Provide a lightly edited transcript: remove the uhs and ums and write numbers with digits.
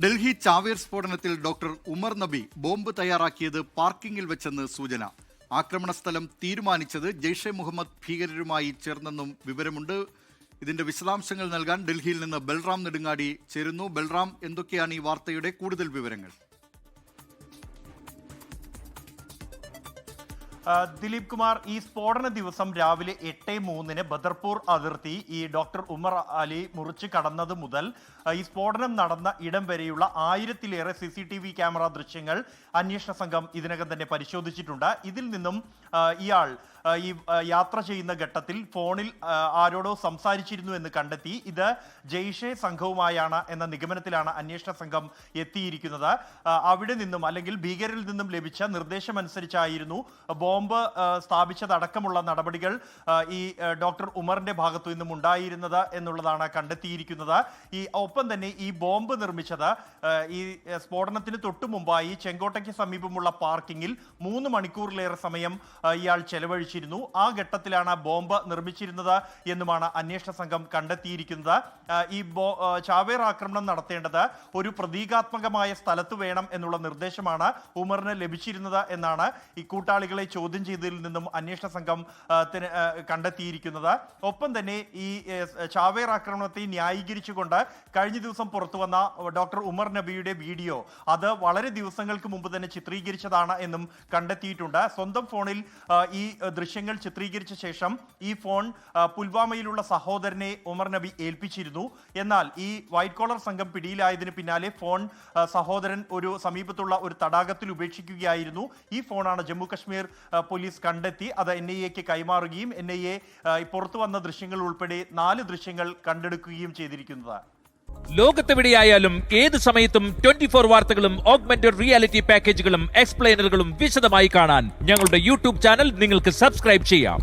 ഡൽഹി ചാവേർ സ്ഫോടനത്തിൽ ഡോക്ടർ ഉമർ നബി ബോംബ് തയ്യാറാക്കിയത് പാർക്കിംഗിൽ വെച്ചെന്ന് സൂചന. ആക്രമണ സ്ഥലം തീരുമാനിച്ചത് ജെയ്ഷെ മുഹമ്മദ് ഭീകരരുമായി ചേർന്നെന്നും വിവരമുണ്ട്. ഇതിന്റെ വിശദാംശങ്ങൾ നൽകാൻ ഡൽഹിയിൽ നിന്ന് ബൽറാം നെടുങ്ങാടി ചേരുന്നു. ബൽറാം, എന്തൊക്കെയാണ് ഈ വാർത്തയുടെ കൂടുതൽ വിവരങ്ങൾ? ദിലീപ് കുമാർ, ഈ സ്ഫോടന ദിവസം രാവിലെ 8:03 ബദർപൂർ അതിർത്തി ഈ ഡോക്ടർ ഉമർ അലി മുറിച്ച് കടന്നത് മുതൽ ഈ സ്ഫോടനം നടന്ന ഇടം വരെയുള്ള 1000-ലേറെ CCTV ക്യാമറ ദൃശ്യങ്ങൾ അന്വേഷണ സംഘം ഇതിനകം തന്നെ പരിശോധിച്ചിട്ടുണ്ട്. ഇതിൽ നിന്നും ഇയാൾ ഈ യാത്ര ചെയ്യുന്ന ഘട്ടത്തിൽ ഫോണിൽ ആരോടോ സംസാരിച്ചിരുന്നു എന്ന് കണ്ടെത്തി. ഇത് ജെയ്ഷെ സംഘവുമായാണ് എന്ന നിഗമനത്തിലാണ് അന്വേഷണ സംഘം എത്തിയിരിക്കുന്നത്. അവിടെ നിന്നും അല്ലെങ്കിൽ ഭീകരരിൽ നിന്നും ലഭിച്ച നിർദ്ദേശമനുസരിച്ചായിരുന്നു ബോംബ് സ്ഥാപിച്ചതടക്കമുള്ള നടപടികൾ ഈ ഡോക്ടർ ഉമറിന്റെ ഭാഗത്തു നിന്നും ഉണ്ടായിരുന്നത് എന്നുള്ളതാണ് കണ്ടെത്തിയിരിക്കുന്നത്. ഒപ്പം തന്നെ ഈ ബോംബ് നിർമ്മിച്ചത് ഈ സ്ഫോടനത്തിന് തൊട്ടു മുമ്പായി ചെങ്കോട്ടയ്ക്ക് സമീപമുള്ള പാർക്കിങ്ങിൽ 3 മണിക്കൂറിലേറെ സമയം ഇയാൾ ചെലവഴിച്ചിരുന്നു. ആ ഘട്ടത്തിലാണ് ബോംബ് നിർമ്മിച്ചിരുന്നത് എന്നുമാണ് അന്വേഷണ സംഘം കണ്ടെത്തിയിരിക്കുന്നത്. ഈ ചാവേർ ആക്രമണം നടത്തേണ്ടത് ഒരു പ്രതീകാത്മകമായ സ്ഥലത്ത് വേണം എന്നുള്ള നിർദ്ദേശമാണ് ഉമറിന് ലഭിച്ചിരുന്നത് എന്നാണ് ഈ കൂട്ടാളികളെ ചോദ്യം ചെയ്തതിൽ നിന്നും അന്വേഷണ സംഘം കണ്ടെത്തിയിരിക്കുന്നത്. ഒപ്പം തന്നെ ഈ ചാവേർ ആക്രമണത്തെ ന്യായീകരിച്ചുകൊണ്ട് കഴിഞ്ഞ ദിവസം പുറത്തു വന്ന ഡോക്ടർ ഉമർ നബിയുടെ വീഡിയോ അത് വളരെ ദിവസങ്ങൾക്ക് മുമ്പ് തന്നെ ചിത്രീകരിച്ചതാണ് എന്നും കണ്ടെത്തിയിട്ടുണ്ട്. സ്വന്തം ഫോണിൽ ഈ ദൃശ്യങ്ങൾ ചിത്രീകരിച്ച ശേഷം ഈ ഫോൺ പുൽവാമയിലുള്ള സഹോദരനെ ഉമർ നബി ഏൽപ്പിച്ചിരുന്നു. എന്നാൽ ഈ വൈറ്റ് കോളർ സംഘം പിടിയിലായതിന് പിന്നാലെ ഫോൺ സഹോദരൻ ഒരു സമീപത്തുള്ള ഒരു തടാകത്തിൽ ഉപേക്ഷിക്കുകയായിരുന്നു. ഈ ഫോണാണ് ജമ്മു കശ്മീർ പോലീസ് കണ്ടെത്തി അത് NIA-ക്ക് കൈമാറുകയും NIA പുറത്തു വന്ന ദൃശ്യങ്ങൾ ഉൾപ്പെടെ 4 ദൃശ്യങ്ങൾ കണ്ടെടുക്കുകയും ചെയ്തിരിക്കുന്നത്. ലോകത്തെവിടെയായാലും ഏത് സമയത്തും 24 വാർത്തകളും ഓഗ്മെന്റഡ് റിയാലിറ്റി പാക്കേജുകളും എക്സ്പ്ലെയിനറുകളും വിശദമായി കാണാൻ ഞങ്ങളുടെ YouTube ചാനൽ നിങ്ങൾക്ക് സബ്സ്ക്രൈബ് ചെയ്യാം.